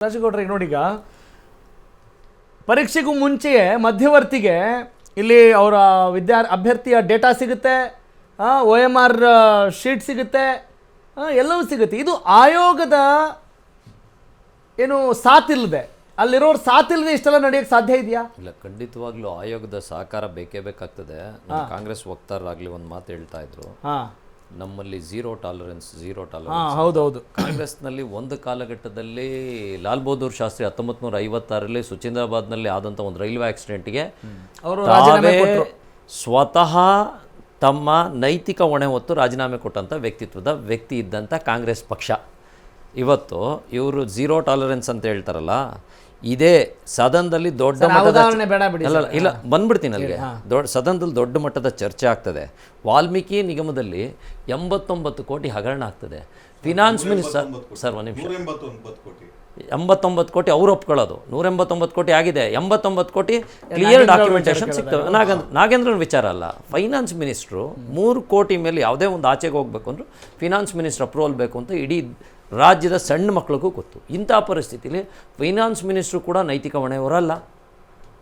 ರಾಜಗೌಡ್ರಿಗೆ ನೋಡೀಗ ಪರೀಕ್ಷೆಗೂ ಮುಂಚೆಯೇ ಮಧ್ಯವರ್ತಿಗೆ ಇಲ್ಲಿ ಅವರ ಅಭ್ಯರ್ಥಿಯ ಡೇಟಾ ಸಿಗುತ್ತೆ, OMR ಶೀಟ್ ಸಿಗುತ್ತೆ, ಎಲ್ಲವೂ ಸಿಗುತ್ತೆ. ಇದು ಆಯೋಗದ ಏನು ಸಾಥಿಲ್ಲದೆ, ಅಲ್ಲಿರೋರು ಸಾಥಿಲ್ಲದೆ ಇಷ್ಟೆಲ್ಲ ನಡೆಯೋಕ್ಕೆ ಸಾಧ್ಯ ಇದೆಯಾ? ಇಲ್ಲ, ಖಂಡಿತವಾಗ್ಲೂ ಆಯೋಗದ ಸಹಕಾರ ಬೇಕೇ ಬೇಕಾಗ್ತದೆ. ಕಾಂಗ್ರೆಸ್ ವಕ್ತಾರರಾಗಲಿ ಒಂದು ಮಾತು ಹೇಳ್ತಾ ಇದ್ರು, ನಮ್ಮಲ್ಲಿ ಝೀರೋ ಟಾಲರೆನ್ಸ್. ಹೌದೌದು. ಕಾಂಗ್ರೆಸ್ನಲ್ಲಿ ಒಂದು ಕಾಲಘಟ್ಟದಲ್ಲಿ ಲಾಲ್ ಬಹದ್ದೂರ್ ಶಾಸ್ತ್ರಿ 1956ರಲ್ಲಿ ಸುಚೇಂದ್ರಾಬಾದ್ನಲ್ಲಿ ಆದಂಥ ಒಂದು ರೈಲ್ವೆ ಆಕ್ಸಿಡೆಂಟ್ಗೆ ಅವರು ಸ್ವತಃ ತಮ್ಮ ನೈತಿಕ ಹೊಣೆ ಹೊತ್ತು ರಾಜೀನಾಮೆ ಕೊಟ್ಟಂಥ ವ್ಯಕ್ತಿ ಇದ್ದಂಥ ಕಾಂಗ್ರೆಸ್ ಪಕ್ಷ ಇವತ್ತು ಇವರು ಝೀರೋ ಟಾಲರೆನ್ಸ್ ಅಂತ ಹೇಳ್ತಾರಲ್ಲ, ಇದೇ ಸದನದಲ್ಲಿ ದೊಡ್ಡ ಮಟ್ಟದ ಇಲ್ಲ ಬಂದ್ಬಿಡ್ತೀನಿ ಅಲ್ಲಿಗೆ. ಸದನದಲ್ಲಿ ದೊಡ್ಡ ಮಟ್ಟದ ಚರ್ಚೆ ಆಗ್ತದೆ. ವಾಲ್ಮೀಕಿ ನಿಗಮದಲ್ಲಿ 89 ಕೋಟಿ ಹಗರಣ ಆಗ್ತದೆ. ಫಿನಾನ್ಸ್ ಮಿನಿಸ್ಟರ್ ಸರ್ ಒಂದು ನಿಮಿಷ, 89 ಕೋಟಿ ಅವ್ರು ಒಪ್ಕೊಳ್ಳೋದು, 189 ಕೋಟಿ ಆಗಿದೆ, 89 ಕೋಟಿ ಕ್ಲಿಯರ್ ಡಾಕ್ಯುಮೆಂಟೇಶನ್ ಸಿಗ್ತವೆ. ನಾಗೇಂದ್ರನ ವಿಚಾರ ಅಲ್ಲ, ಫೈನಾನ್ಸ್ ಮಿನಿಸ್ಟ್ರು 3 ಕೋಟಿ ಮೇಲೆ ಯಾವುದೇ ಒಂದು ಆಚೆಗೆ ಹೋಗ್ಬೇಕು ಅಂದರೂ ಫಿನಾನ್ಸ್ ಮಿನಿಸ್ಟರ್ ಅಪ್ರೂವಲ್ ಬೇಕು ಅಂತ ಇಡೀ ರಾಜ್ಯದ ಸಣ್ಣ ಮಕ್ಕಳಿಗೂ ಗೊತ್ತು. ಇಂಥ ಪರಿಸ್ಥಿತಿಲಿ ಫೈನಾನ್ಸ್ ಮಿನಿಸ್ಟ್ರು ಕೂಡ ನೈತಿಕ ಹೊಣೆ ಹೊರಲ್ಲ.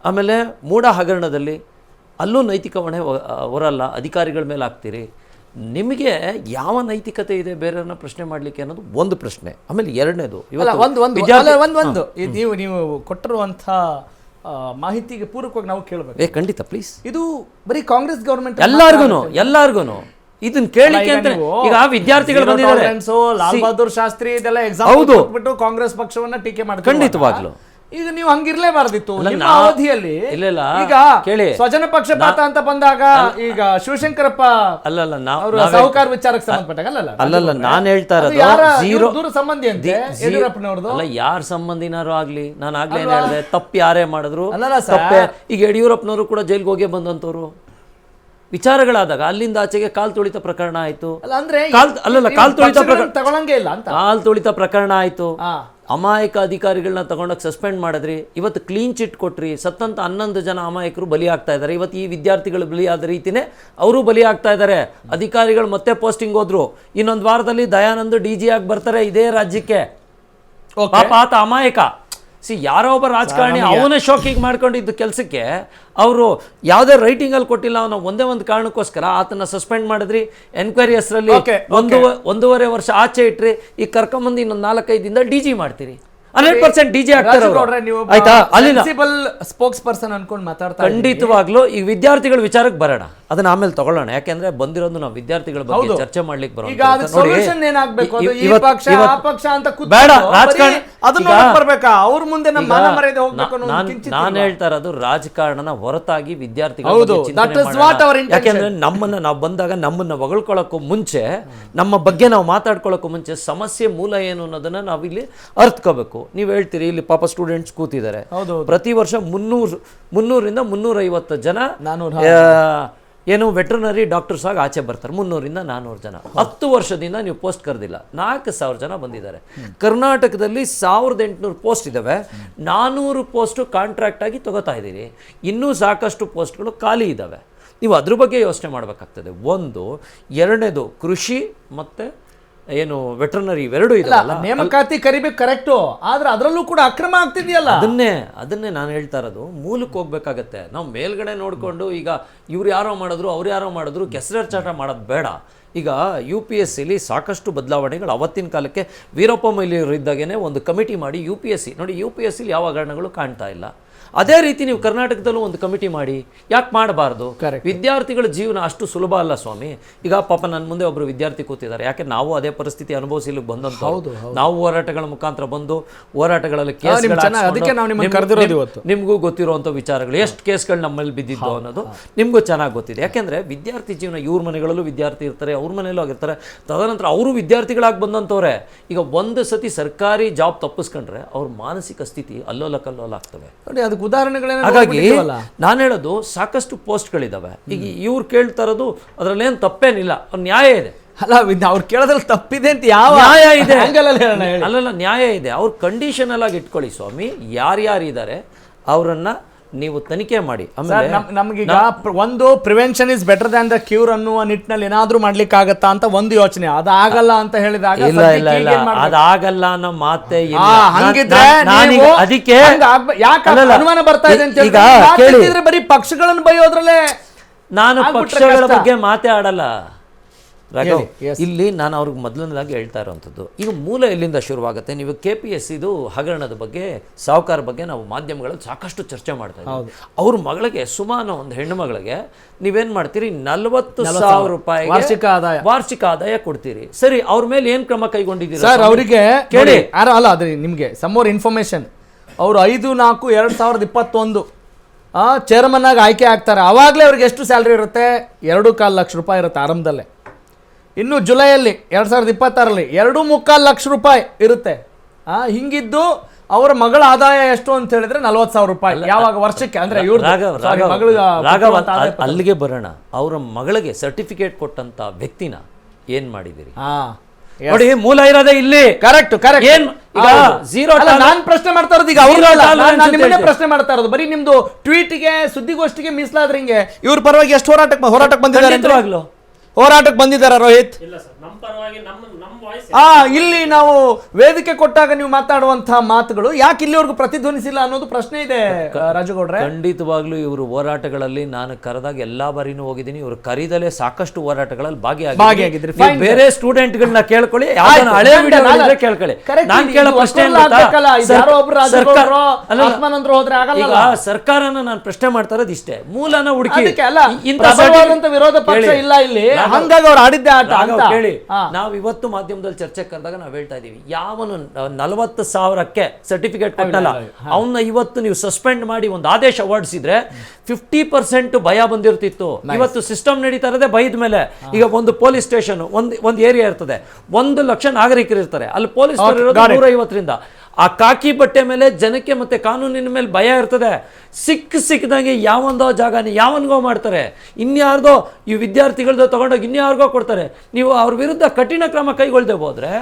ಆಮೇಲೆ ಮೂಢ ಹಗರಣದಲ್ಲಿ ಅಲ್ಲೂ ನೈತಿಕ ಹೊಣೆ ಹೊರಲ್ಲ, ಅಧಿಕಾರಿಗಳ ಮೇಲೆ ಹಾಕ್ತೀರಿ. ನಿಮಗೆ ಯಾವ ನೈತಿಕತೆ ಇದೆ ಬೇರೆಯವ್ರನ್ನ ಪ್ರಶ್ನೆ ಮಾಡಲಿಕ್ಕೆ ಅನ್ನೋದು ಒಂದು ಪ್ರಶ್ನೆ. ಆಮೇಲೆ ಎರಡನೇದು, ನೀವು ಕೊಟ್ಟಿರುವಂಥ ಮಾಹಿತಿಗೆ ಪೂರಕವಾಗಿ ನಾವು ಕೇಳಬೇಕು. ಖಂಡಿತ ಪ್ಲೀಸ್. ಇದು ಬರೀ ಕಾಂಗ್ರೆಸ್ ಗವರ್ಮೆಂಟ್ ಎಲ್ಲಾರ್ಗು ಇದನ್ನ ಕೇಳಲಿಕ್ಕೆ ಅಂತ ಈಗ ವಿದ್ಯಾರ್ಥಿಗಳು ಬಂದಿದ್ದಾರೆ. ಲಾಲ್ ಬಹದ್ದೂರ್ ಶಾಸ್ತ್ರಿ ಇದೆಲ್ಲ ಎಕ್ಸಾಮ್ ಬಿಟ್ಟು ಕಾಂಗ್ರೆಸ್ ಪಕ್ಷವನ್ನ ಟೀಕೆ ಮಾಡ್ತಾರೆ. ಖಂಡಿತವಾಗ್ಲು ಈಗ ನೀವು ಹಂಗಿರ್ಲೇಬಾರ್ದಿತ್ತು ಅವಧಿಯಲ್ಲಿ. ಈಗ ಸ್ವಜನ ಪಕ್ಷಪಾತ ಅಂತ ಬಂದಾಗ ಈಗ ಶಿವಶಂಕರಪ್ಪ ಸಹಕಾರ ವಿಚಾರಕ್ಕೆ ಸಂಬಂಧಪಟ್ಟಾಗ ಅಲ್ಲಲ್ಲ ನಾನು ಹೇಳ್ತಾ ಇರೋದು ದೂರ ಸಂಬಂಧಿ ಅಂತ ಯಡಿಯೂರಪ್ಪನವ್ರದ್ದು. ಅಲ್ಲ, ಯಾರ ಸಂಬಂಧಿನಾರು ಆಗ್ಲಿ, ನಾನು ಆಗ್ಲೇ ಹೇಳಿದೆ, ತಪ್ಪು ಯಾರೇ ಮಾಡಿದ್ರು ತಪ್ಪೇ. ಈಗ ಯಡಿಯೂರಪ್ಪನವರು ಕೂಡ ಜೈಲ್ಗೆ ಹೋಗೇ ಬಂದಂತವ್ರು. ವಿಚಾರಗಳಾದಾಗ ಅಲ್ಲಿಂದ ಆಚೆಗೆ ಕಾಲ್ ತುಳಿತ ಪ್ರಕರಣ ಆಯ್ತು. ಕಾಲ್ ತುಳಿತ ಪ್ರಕರಣ ಆಯ್ತು. ಅಮಾಯಕ ಅಧಿಕಾರಿಗಳನ್ನ ತಗೊಂಡೋಗಿ ಸಸ್ಪೆಂಡ್ ಮಾಡಿದ್ರಿ. ಇವತ್ತು ಕ್ಲೀನ್ ಚಿಟ್ ಕೊಟ್ರಿ. ಸತ್ತಂತ 11 ಜನ ಅಮಾಯಕರು ಬಲಿ ಆಗ್ತಾ ಇದ್ದಾರೆ. ಇವತ್ತು ಈ ವಿದ್ಯಾರ್ಥಿಗಳು ಬಲಿ ಆದ ರೀತಿನೇ ಅವರು ಬಲಿ ಆಗ್ತಾ ಇದ್ದಾರೆ. ಅಧಿಕಾರಿಗಳು ಮತ್ತೆ ಪೋಸ್ಟಿಂಗ್ ಹೋದ್ರು. ಇನ್ನೊಂದು ವಾರದಲ್ಲಿ ದಯಾನಂದ್ DG ಆಗಿ ಬರ್ತಾರೆ ಇದೇ ರಾಜ್ಯಕ್ಕೆ. ಪಾಪ ಆತ ಅಮಾಯಕ. ಯಾರೋ ಒಬ್ಬ ರಾಜಕಾರಣಿ ಅವನೇ ಶೋಕಿಂಗ್ ಮಾಡ್ಕೊಂಡಿದ್ದು ಕೆಲಸಕ್ಕೆ ಅವರು ಯಾವುದೇ ರೈಟಿಂಗಲ್ಲಿ ಕೊಟ್ಟಿಲ್ಲ. ಅವನು ಒಂದೇ ಒಂದು ಕಾರಣಕ್ಕೋಸ್ಕರ ಆತನ ಸಸ್ಪೆಂಡ್ ಮಾಡಿದ್ರಿ. ಎನ್ಕ್ವೈರಿ ಹೆಸರಲ್ಲಿ 1.5 ವರ್ಷ ಆಚೆ ಇಟ್ರಿ. ಈಗ ಕರ್ಕೊಂಬಂದು ಇನ್ನೊಂದು 4-5 ದಿನದ DG ಮಾಡ್ತೀರಿ. 100% DG ಆಗ್ತಾರೆ. ಖಂಡಿತವಾಗ್ಲೂ ಈ ವಿದ್ಯಾರ್ಥಿಗಳ ವಿಚಾರಕ್ಕೆ ಬರೋಣ, ಅದನ್ನ ಆಮೇಲೆ ತಗೊಳ್ಳೋಣ. ಯಾಕೆಂದ್ರೆ ಬಂದಿರೋದು ನಾವು ವಿದ್ಯಾರ್ಥಿಗಳ ಬಗ್ಗೆ ಚರ್ಚೆ ಮಾಡ್ಲಿಕ್ಕೆ ಬರೋಣ. ಬೇಡ ರಾಜಕಾರಣ. ನಾನು ಹೇಳ್ತಾ ಇರೋದು ರಾಜಕಾರಣನ ಹೊರತಾಗಿ ವಿದ್ಯಾರ್ಥಿಗಳ ಯಾಕೆಂದ್ರೆ ನಾವು ಬಂದಾಗ ನಮ್ಮನ್ನ ಹೊಗಳ್ಕೊಳ್ಳೋಕ್ಕೂ ಮುಂಚೆ, ನಮ್ಮ ಬಗ್ಗೆ ನಾವು ಮಾತಾಡ್ಕೊಳ್ಳೋಕ್ಕೂ ಮುಂಚೆ ಸಮಸ್ಯೆ ಮೂಲ ಏನು ಅನ್ನೋದನ್ನ ನಾವಿಲ್ಲಿ ಅರ್ಥಕೋಬೇಕು. ನೀವು ಹೇಳ್ತೀರಿ ಇಲ್ಲಿ ಪಾಪ ಸ್ಟೂಡೆಂಟ್ಸ್ ಕೂತಿದ್ದಾರೆ. ಪ್ರತಿ ವರ್ಷ 300ರಿಂದ 350 ಜನ ಏನು ವೆಟರ್ನರಿ ಡಾಕ್ಟರ್ಸ್ ಆಗಿ ಆಚೆ ಬರ್ತಾರೆ. 300ರಿಂದ 400 ಜನ. 10 ವರ್ಷದಿಂದ ನೀವು ಪೋಸ್ಟ್ ಕರೆದಿಲ್ಲ, 4000 ಜನ ಬಂದಿದ್ದಾರೆ. ಕರ್ನಾಟಕದಲ್ಲಿ 1800 ಪೋಸ್ಟ್ ಇದ್ದಾವೆ. 400 ಪೋಸ್ಟು ಕಾಂಟ್ರಾಕ್ಟ್ ಆಗಿ ತಗೋತಾ ಇದ್ದೀರಿ. ಇನ್ನೂ ಸಾಕಷ್ಟು ಪೋಸ್ಟ್ಗಳು ಖಾಲಿ ಇದ್ದಾವೆ. ನೀವು ಅದ್ರ ಬಗ್ಗೆ ಯೋಚನೆ ಮಾಡಬೇಕಾಗ್ತದೆ. ಒಂದು. ಎರಡನೇದು, ಕೃಷಿ ಮತ್ತು ಏನು ವೆಟರ್ನರಿ ಇವೆರಡು ಇದೆಯಲ್ಲ, ನೇಮಕಾತಿ ಕರಿಬೇಕು ಕರೆಕ್ಟು, ಆದ್ರೆ ಅದರಲ್ಲೂ ಕೂಡ ಅಕ್ರಮ ಆಗ್ತಿದೆಯಲ್ಲ. ಅದನ್ನೇ ನಾನು ಹೇಳ್ತಾ ಇರೋದು. ಮೂಲಕ್ಕೆ ಹೋಗ್ಬೇಕಾಗತ್ತೆ. ನಾವು ಮೇಲ್ಗಡೆ ನೋಡಿಕೊಂಡು ಈಗ ಇವ್ರು ಯಾರೋ ಮಾಡಿದ್ರು ಅವ್ರು ಯಾರೋ ಮಾಡಿದ್ರು ಕೆಸರಾಚಾಟ ಮಾಡೋದು ಬೇಡ. ಈಗ UPSCಲಿ ಸಾಕಷ್ಟು ಬದಲಾವಣೆಗಳು ಅವತ್ತಿನ ಕಾಲಕ್ಕೆ ವೀರಪ್ಪ ಮೊಯ್ಲಿಯವರು ಇದ್ದಾಗೇ ಒಂದು ಕಮಿಟಿ ಮಾಡಿ UPSC ನೋಡಿ, UPSCಲಿ ಯಾವ ಹಗರಣಗಳು ಕಾಣ್ತಾ ಇಲ್ಲ. ಅದೇ ರೀತಿ ನೀವು ಕರ್ನಾಟಕದಲ್ಲೂ ಒಂದು ಕಮಿಟಿ ಮಾಡಿ. ಯಾಕೆ ಮಾಡಬಾರ್ದು? ವಿದ್ಯಾರ್ಥಿಗಳ ಜೀವನ ಅಷ್ಟು ಸುಲಭ ಅಲ್ಲ ಸ್ವಾಮಿ. ಈಗ ಪಾಪ ನನ್ನ ಮುಂದೆ ಒಬ್ಬರು ವಿದ್ಯಾರ್ಥಿ ಕೂತಿದ್ದಾರೆ. ಯಾಕೆ ನಾವು ಅದೇ ಪರಿಸ್ಥಿತಿ ಅನುಭವಿಸಿ ಇಲ್ಲಿ ಬಂದಂತ. ನಾವು ಹೋರಾಟಗಳ ಮುಖಾಂತರ ಬಂದು ಹೋರಾಟಗಳಲ್ಲಿ ನಿಮಗೂ ಗೊತ್ತಿರುವಂಥ ವಿಚಾರಗಳು, ಎಷ್ಟು ಕೇಸ್ಗಳು ನಮ್ಮಲ್ಲಿ ಬಿದ್ದಿದ್ದು ಅನ್ನೋದು ನಿಮಗೂ ಚೆನ್ನಾಗಿ ಗೊತ್ತಿದೆ. ಯಾಕೆಂದ್ರೆ ವಿದ್ಯಾರ್ಥಿ ಜೀವನ, ಇವ್ರ ಮನೆಗಳಲ್ಲೂ ವಿದ್ಯಾರ್ಥಿ ಇರ್ತಾರೆ, ಅವ್ರ ಮನೆಯಲ್ಲೂ ಆಗಿರ್ತಾರೆ. ತದನಂತರ ಅವರು ವಿದ್ಯಾರ್ಥಿಗಳಾಗಿ ಬಂದಂಥವ್ರೆ. ಈಗ ಒಂದು ಸತಿ ಸರ್ಕಾರಿ ಜಾಬ್ ತಪ್ಪಿಸ್ಕೊಂಡ್ರೆ ಅವ್ರ ಮಾನಸಿಕ ಸ್ಥಿತಿ ಅಲ್ಲೋಲ ಕಲ್ಲೋಲ ಆಗ್ತವೆ. ಹಾಗಾಗಿ ನಾನು ಹೇಳೋದು ಸಾಕಷ್ಟು ಪೋಸ್ಟ್ಗಳಿದ್ದಾವೆ. ಈಗ ಇವ್ರು ಕೇಳ್ತಾ ಇರೋದು ಅದರಲ್ಲೇನು ತಪ್ಪೇನಿಲ್ಲ, ನ್ಯಾಯ ಇದೆ. ಅಲ್ಲ, ಅವ್ರು ಕೇಳೋದ್ರಲ್ಲಿ ತಪ್ಪಿದೆ ಅಂತ ಯಾವ ನ್ಯಾಯ ಇದೆ? ಅಲ್ಲಲ್ಲ, ನ್ಯಾಯ ಇದೆ. ಅವ್ರ ಕಂಡೀಷನಲ್ ಆಗಿ ಇಟ್ಕೊಳ್ಳಿ ಸ್ವಾಮಿ. ಯಾರ್ಯಾರಿದ್ದಾರೆ ಅವರನ್ನು ನೀವು ತನಿಖೆ ಮಾಡಿ. ಸರ್ ಆಮೇಲೆ ನಮ್ಗೀಗ ಒಂದು prevention is better than the cure ಅನ್ನುವ ನಿಟ್ಟಿನಲ್ಲಿ ಏನಾದ್ರೂ ಮಾಡ್ಲಿಕ್ಕೆ ಆಗತ್ತಾ ಅಂತ ಒಂದು ಯೋಚನೆ, ಅದಾಗಲ್ಲ ಅಂತ ಹೇಳಿದಾಗ ಇಲ್ಲ ಇಲ್ಲ ಇಲ್ಲ ಅದಾಗಲ್ಲ ಅನ್ನೋ ಮಾತೇ ಇಲ್ಲ. ಹಂಗಿದ್ರೆ ಅದಕ್ಕೆ ಯಾಕೆ ಅನುಮಾನ ಬರ್ತಾ ಇದೆ ಅಂತ ಈಗ ಕೇಳಿ, ಬರೀ ಪಕ್ಷಗಳನ್ನು ಬೈಯೋದ್ರಲ್ಲೇ ನಾನು ಪಕ್ಷಗಳ ಬಗ್ಗೆ ಮಾತೇ ಆಡಲ್ಲ ರಾಘವ್. ಇಲ್ಲಿ ನಾನು ಅವ್ರಿಗೆ ಮೊದಲನೇದಾಗಿ ಹೇಳ್ತಾ ಇರೋವಂಥದ್ದು, ಈಗ ಮೂಲ ಎಲ್ಲಿಂದ ಶುರುವಾಗುತ್ತೆ. ನೀವು KPSC ಹಗರಣದ ಬಗ್ಗೆ, ಸಾಹುಕಾರ ಬಗ್ಗೆ ನಾವು ಮಾಧ್ಯಮಗಳಲ್ಲಿ ಸಾಕಷ್ಟು ಚರ್ಚೆ ಮಾಡ್ತಾ ಇದ್ದೀವಿ. ಅವ್ರ ಮಗಳಿಗೆ, ಸುಮಾನ ಒಂದು ಹೆಣ್ಣು ಮಗಳಿಗೆ ನೀವೇನ್ ಮಾಡ್ತೀರಿ, 40,000 ರೂಪಾಯಿ ವಾರ್ಷಿಕ ಆದಾಯ ಕೊಡ್ತೀರಿ. ಸರಿ, ಅವ್ರ ಮೇಲೆ ಏನ್ ಕ್ರಮ ಕೈಗೊಂಡಿದ್ದೀರಿ ಸರ್? ಅವರಿಗೆ ಕೇಳಿ, ಅಲ್ಲ ಅದ್ರಿ ನಿಮ್ಗೆ ಸಮ್ ಮೋರ್ ಇನ್ಫಾರ್ಮೇಶನ್. ಅವರು 5/4/2021 ಚೇರ್ಮನ್ ಆಗಿ ಆಯ್ಕೆ ಆಗ್ತಾರೆ. ಅವಾಗಲೇ ಅವ್ರಿಗೆ ಎಷ್ಟು ಸ್ಯಾಲ್ರಿ ಇರುತ್ತೆ? 2.25 ಲಕ್ಷ ರೂಪಾಯಿ ಇರುತ್ತೆ ಆರಂಭದಲ್ಲೇ. ಇನ್ನು ಜುಲೈಯಲ್ಲಿ 2026ರಲ್ಲಿ 2.25 ಲಕ್ಷ ರೂಪಾಯಿ ಇರುತ್ತೆ. ಹಿಂಗಿದ್ದು ಅವರ ಮಗಳ ಆದಾಯ ಎಷ್ಟು ಅಂತ ಹೇಳಿದ್ರೆ 40,000 ರೂಪಾಯಿ. ಯಾವಾಗ? ವರ್ಷಕ್ಕೆ. ಅಂದ್ರೆ ಅಲ್ಲಿಗೆ ಬರೋಣ. ಅವರ ಮಗಳಿಗೆ ಸರ್ಟಿಫಿಕೇಟ್ ಕೊಟ್ಟಂತ ವ್ಯಕ್ತಿನ ಏನ್ ಮಾಡಿದಿರಿ ನೋಡಿ, ಮೂಲ ಇರೋದೇ ಇಲ್ಲಿ. Correct correct. ಏನ್ ಝೀರೋ? ನಾನ್ ಪ್ರಶ್ನೆ ಮಾಡ್ತಾ ಇರೋದು ಈಗ ನಿಮ್ಮನ್ನೇ ಪ್ರಶ್ನೆ ಮಾಡ್ತಾ ಇರೋದು. ಬರೀ ನಿಮ್ದು ಟ್ವೀಟ್ಗೆ, ಸುದ್ದಿಗೋಷ್ಠಿಗೆ ಮೀಸಲಾದ್ರೆ ಹಿಂಗೆ. ಇವ್ರ ಪರವಾಗಿ ಎಷ್ಟು ಹೋರಾಟಕ್ಕೆ ಬಂದಿದ್ದಾರೆ? ಹೋರಾಟಕ್ಕೆ ಬಂದಿದ್ದಾರ ರೋಹಿತ್? ಇಲ್ಲಿ ನಾವು ವೇದಿಕೆ ಕೊಟ್ಟಾಗ ನೀವು ಮಾತಾಡುವಂತಹ ಮಾತುಗಳು ಯಾಕೆ ಇಲ್ಲಿವರೆಗೂ ಪ್ರತಿಧ್ವನಿಸಿಲ್ಲ ಅನ್ನೋದು ಪ್ರಶ್ನೆ ಇದೆ ರಾಜಗೌಡ್ರೆ. ಖಂಡಿತವಾಗ್ಲೂ ಇವರು ಹೋರಾಟಗಳಲ್ಲಿ ನಾನು ಕರೆದಾಗ ಎಲ್ಲಾ ಬಾರಿನೂ ಹೋಗಿದ್ದೀನಿ. ಇವರು ಕರೀದಲೇ ಸಾಕಷ್ಟು ಹೋರಾಟಗಳಲ್ಲಿ ಭಾಗಿಯಾಗಿದ್ರಿ. ಬೇರೆ ಸ್ಟೂಡೆಂಟ್ಗಳನ್ನ ಕೇಳ್ಕೊಳ್ಳಿ, ಹಳೆ ವಿಡಿಯೋ ಕೇಳ್ಕೊಳ್ಳಿ. ನಾನು ಕೇಳೋ ಪ್ರಶ್ನೆ ಈಗ ಸರ್ಕಾರನ ನಾನು ಪ್ರಶ್ನೆ ಮಾಡ್ತಾ ಇರೋದು ಇಷ್ಟೇ, ಮೂಲನ ಹುಡುಕಿ. ವಿರೋಧ ಪಕ್ಷ ಇಲ್ಲ ಇಲ್ಲಿ, ಹಂಗಾಗಿ ಅವ್ರು ಆಡಿದ್ದೆ ಆಟ ಅಂತ ಹೇಳಿ. ನಾವು ಇವತ್ತು ಮಾಧ್ಯಮದಲ್ಲಿ ಚರ್ಚೆ ಕರೆದಾಗ ನಾವು ಹೇಳ್ತಾ ಇದೀವಿ, ಯಾವನು 40,000ಕ್ಕೆ ಸರ್ಟಿಫಿಕೇಟ್ ಕೊಟ್ಟಲ್ಲ ಅವನ್ನ ಇವತ್ತು ನೀವು ಸಸ್ಪೆಂಡ್ ಮಾಡಿ ಒಂದು ಆದೇಶ ಹೊರಡಿಸಿದ್ರೆ 50% ಭಯ ಬಂದಿರ್ತಿತ್ತು. ಇವತ್ತು ಸಿಸ್ಟಮ್ ನಡೀತಾ ಇರೋದೇ ಭಯದ ಮೇಲೆ. ಈಗ ಒಂದು ಪೊಲೀಸ್ ಸ್ಟೇಷನ್, ಒಂದು ಏರಿಯಾ ಇರ್ತದೆ, 1 ಲಕ್ಷ ನಾಗರಿಕರು ಇರ್ತಾರೆ, ಅಲ್ಲಿ ಪೊಲೀಸ್ 150ರಿಂದ. ಆ ಕಾಕಿ ಬಟ್ಟೆ ಮೇಲೆ ಜನಕ್ಕೆ ಮತ್ತೆ ಕಾನೂನಿನ ಮೇಲೆ ಭಯ ಇರ್ತದೆ. ಸಿಕ್ಕದಂಗೆ ಯಾವೊಂದೋ ಜಾಗನ ಯಾವನ್ಗೋ ಮಾಡ್ತಾರೆ, ಇನ್ಯಾರ್ದೋ ಈ ವಿದ್ಯಾರ್ಥಿಗಳದ್ದು ತಗೊಂಡೋಗಿ ಇನ್ಯಾರಿಗೋ ಕೊಡ್ತಾರೆ. ನೀವು ಅವ್ರ ವಿರುದ್ಧ ಕಠಿಣ ಕ್ರಮ ಕೈಗೊಳ್ಳದೆ ಹೋದ್ರೆ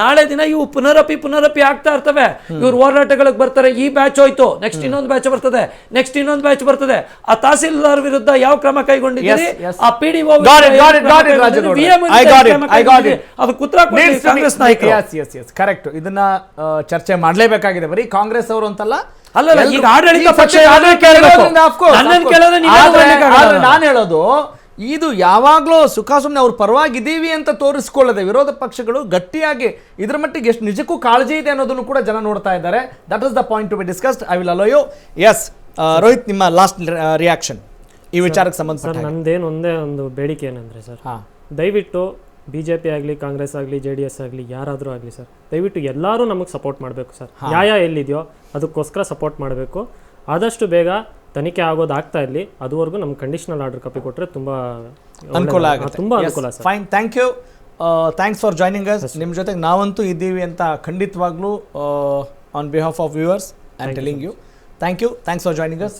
ನಾಳೆ ದಿನ ಇವು ಪುನರಪಿ ಆಗ್ತಾ ಇರ್ತವೆ. ಇವ್ರು ಹೋರಾಟಗಳಿಗೆ ಬರ್ತಾರೆ, ಈ ಬ್ಯಾಚ್ ಹೋಯ್ತು, ನೆಕ್ಸ್ಟ್ ಇನ್ನೊಂದು ಬ್ಯಾಚ್ ಬರ್ತದೆ, ನೆಕ್ಸ್ಟ್ ಇನ್ನೊಂದು ಬ್ಯಾಚ್ ಬರ್ತದೆ. ಆ ತಹಸೀಲ್ದಾರ್ ವಿರುದ್ಧ ಯಾವ ಕ್ರಮ ಕೈಗೊಂಡಿದ್ದೀರಿ? ಆ PDO ಅದಕ್ಕೆ ಉತ್ತರ ಕೊಡಿ ಕಾಂಗ್ರೆಸ್ ನಾಯಕರು. ಕರೆಕ್ಟ್. ಇದನ್ನ ಚರ್ಚೆ ಮಾಡಲೇಬೇಕಾಗಿದೆ. ಬರೀ ಕಾಂಗ್ರೆಸ್ ಅವರು ಅಂತಲ್ಲ, ಈಗ ಆಡಳಿತ ಪಕ್ಷ ನಾನು ಹೇಳೋದು ಇದು ಯಾವಾಗ್ಲೂ ಸುಖಾಸುಮ್ನೆ ಅವ್ರ ಪರವಾಗಿದ್ದೀವಿ ಅಂತ ತೋರಿಸ್ಕೊಳ್ಳದೆ ವಿರೋಧ ಪಕ್ಷಗಳು ಗಟ್ಟಿಯಾಗಿ ಇದ್ರ ಮಟ್ಟಿಗೆ ಎಷ್ಟು ನಿಜಕ್ಕೂ ಕಾಳಜಿ ಇದೆ ಅನ್ನೋದನ್ನು ಕೂಡ ಜನ ನೋಡ್ತಾ ಇದ್ದಾರೆ. That is the point to be discussed. I will allow you. Yes Rohit, ನಿಮ್ಮ ಲಾಸ್ಟ್ ರಿಯಾಕ್ಷನ್ ಈ ವಿಚಾರಕ್ಕೆ ಸಂಬಂಧಪಟ್ಟ. ನಂದೇನು ಒಂದೇ ಒಂದು ಬೇಡಿಕೆ ಏನಂದ್ರೆ ಸರ್, ದಯವಿಟ್ಟು BJP ಆಗಲಿ, ಕಾಂಗ್ರೆಸ್ ಆಗಲಿ, JDS ಆಗಲಿ, ಯಾರಾದರೂ ಆಗಲಿ ಸರ್, ದಯವಿಟ್ಟು ಎಲ್ಲರೂ ನಮಗೆ ಸಪೋರ್ಟ್ ಮಾಡಬೇಕು ಸರ್. ನ್ಯಾಯ ಎಲ್ಲಿದೆಯೋ ಅದಕ್ಕೋಸ್ಕರ ಸಪೋರ್ಟ್ ಮಾಡಬೇಕು. ಆದಷ್ಟು ಬೇಗ ತನಿಖೆ ಆಗೋದಾಗ್ತಾ ಇರಲಿ. ಅದುವರೆಗೂ ನಮ್ಗೆ ಕಂಡೀಷನಲ್ ಆರ್ಡರ್ ಕಾಪಿ ಕೊಟ್ಟರೆ ತುಂಬ ಅನುಕೂಲ ಆಗುತ್ತೆ. ತುಂಬ ಅನುಕೂಲ sir. Fine, thank you. Thanks for joining us. ನಿಮ್ಮ ಜೊತೆಗೆ ನಾವಂತೂ ಇದ್ದೀವಿ ಅಂತ ಖಂಡಿತವಾಗ್ಲೂ on behalf of viewers I am telling you. Thank you. Thanks for joining us.